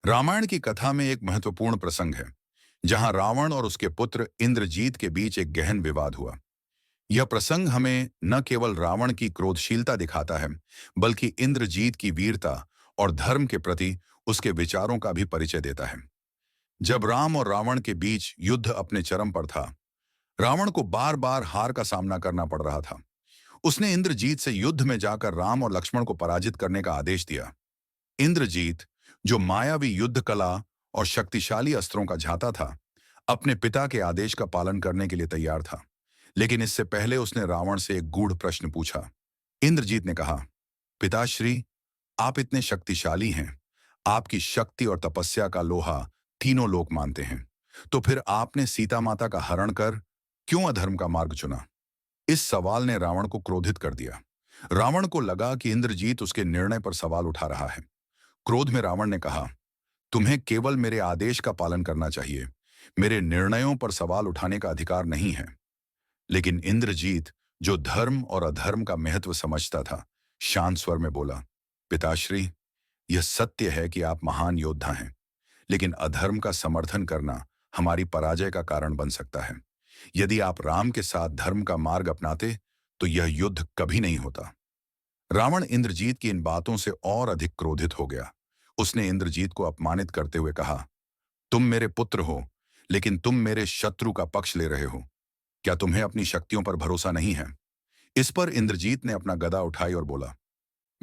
रामायण की कथा में एक महत्वपूर्ण प्रसंग है जहां रावण और उसके पुत्र इंद्रजीत के बीच एक गहन विवाद हुआ। यह प्रसंग हमें न केवल रावण की क्रोधशीलता दिखाता है, बल्कि इंद्रजीत की वीरता और धर्म के प्रति उसके विचारों का भी परिचय देता है। जब राम और रावण के बीच युद्ध अपने चरम पर था, रावण को बार बार हार का सामना करना पड़ रहा था। उसने इंद्रजीत से युद्ध में जाकर राम और लक्ष्मण को पराजित करने का आदेश दिया। इंद्रजीत, जो मायावी युद्ध कला और शक्तिशाली अस्त्रों का झाता था, अपने पिता के आदेश का पालन करने के लिए तैयार था। लेकिन इससे पहले उसने रावण से एक गूढ़ प्रश्न पूछा। इंद्रजीत ने कहा, पिताश्री, आप इतने शक्तिशाली हैं, आपकी शक्ति और तपस्या का लोहा तीनों लोग मानते हैं, तो फिर आपने सीता माता का हरण कर क्यों अधर्म का मार्ग चुना? इस सवाल ने रावण को क्रोधित कर दिया। रावण को लगा कि इंद्रजीत उसके निर्णय पर सवाल उठा रहा है। क्रोध में रावण ने कहा, तुम्हें केवल मेरे आदेश का पालन करना चाहिए, मेरे निर्णयों पर सवाल उठाने का अधिकार नहीं है। लेकिन इंद्रजीत, जो धर्म और अधर्म का महत्व समझता था, शांत स्वर में बोला, पिताश्री, यह सत्य है कि आप महान योद्धा हैं, लेकिन अधर्म का समर्थन करना हमारी पराजय का कारण बन सकता है। यदि आप राम के साथ धर्म का मार्ग अपनाते, तो यह युद्ध कभी नहीं होता। रावण इंद्रजीत की इन बातों से और अधिक क्रोधित हो गया। उसने इंद्रजीत को अपमानित करते हुए कहा, तुम मेरे पुत्र हो, लेकिन तुम मेरे शत्रु का पक्ष ले रहे हो। क्या तुम्हें अपनी शक्तियों पर भरोसा नहीं है? इस पर इंद्रजीत ने अपना गदा उठाई और बोला,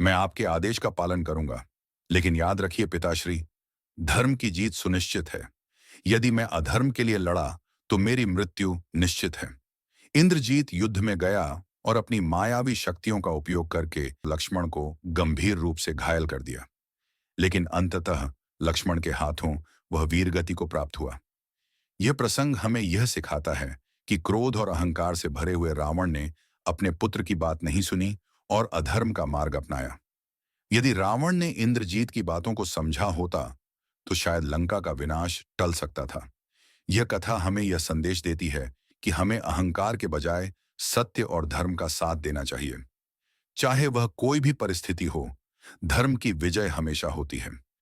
मैं आपके आदेश का पालन करूंगा, लेकिन याद रखिए पिताश्री, धर्म की जीत सुनिश्चित है। यदि मैं अधर्म के लिए लड़ा, तो मेरी मृत्यु निश्चित है। इंद्रजीत युद्ध में गया और अपनी मायावी शक्तियों का उपयोग करके लक्ष्मण को गंभीर रूप से घायल कर दिया। लेकिन अंततः लक्ष्मण के हाथों वह वीरगति को प्राप्त हुआ। यह प्रसंग हमें यह सिखाता है कि क्रोध और अहंकार से भरे हुए रावण ने अपने पुत्र की बात नहीं सुनी और अधर्म का मार्ग अपनाया। यदि रावण ने इंद्रजीत की बातों को समझा होता, तो शायद लंका का विनाश टल सकता था। यह कथा हमें यह संदेश देती है कि हमें अहंकार के बजाय सत्य और धर्म का साथ देना चाहिए। चाहे वह कोई भी परिस्थिति हो, धर्म की विजय हमेशा होती है।